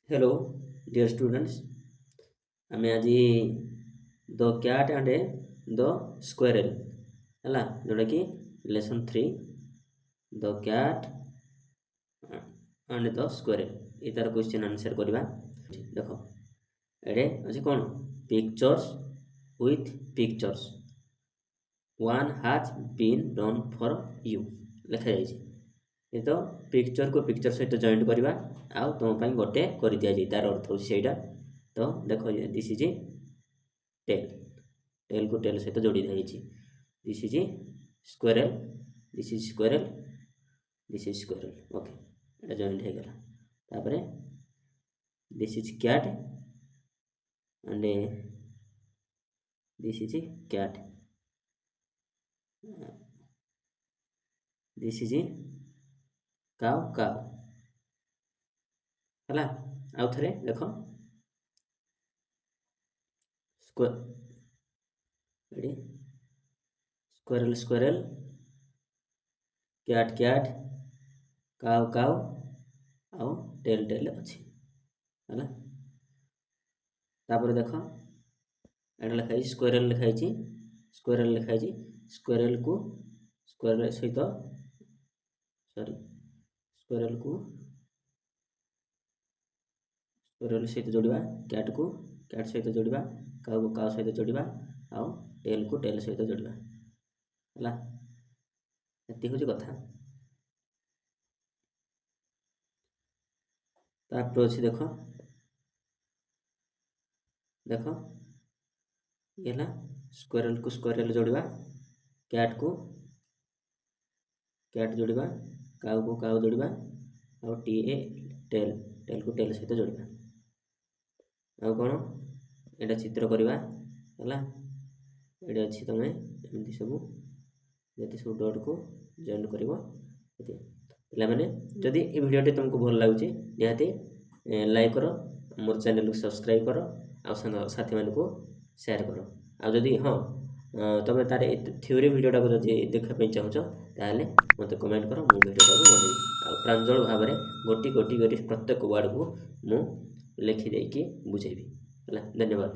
Hello, dear students. ଆମେ ଆଜି ଦ cat and the squirrel ହେଲା ଯେଉଁଟାକି lesson 3 the cat and the squirrel ଏ ତାର କ୍ୱେଶ୍ଚିନ୍ ଆନ୍ସର୍ କରିବା। ଦେଖ ଏଡ଼େ ଅଛି କ'ଣ pictures with pictures one has been done for you ଲେଖାଯାଇଛି। ଏ ତ ପିକ୍ଚର को पिक्चर सहित जॉइंट करवा आउ तुम पाई गोटे कर दिया जाए तार अर्थ होची सेटा। तो देखो दिस इज टेल टेल को टेल सहित जोड़ी दिया this is squirrel this is squirrel this is squirrel okay एटा जॉइंट हो गला। तापरे this is cat and this is cat this is cow cow है आउ थे देख squirrel squirrel cat cat cow cow आउ टेल टेल अच्छी है। तापर देख एटा लिखाई स्क्वेरल लिखाई स्क्वेरल लिखाई स्क्वेरल को स्क्वेरल सहित सॉरी स्क्वेरल को स्क्वेरल सहित जोड़वा कैट को कैट सहित जोड़वा काउ को काउ सहित जोड़वा आउ टेल को टेल सहित जोड़वा है। ये हूँ कथा। तापर अच्छी देख देख ये स्क्वेरल को स्क्वेरल जोड़वा कैट को कैट जोड़वा काउ को काउ जोड़वा आउ टीए टेल टेल को टेल सहित जोड़वा आउ कौन एटा चित्र करवा है। ये अच्छी तुम एमती सब ये सब डट को जॉइन कर पे जदि ये वीडियो तुमको भल लगुच निहाती लाइक कर मोर चैनल को सब्सक्राइब कर आ साथी मान को शेयर कर आदि हाँ तुम तार थ्योरी वीडियोटा को जब देखापी चाहूँ ताहले मत कमेंट कर मु वीडियोटा को बनइबी आ प्रांजल भाव में गोटी गोटी गोटी प्रत्येक वार्ड को मु लिखिदेकी बुझेबी। धन्यवाद।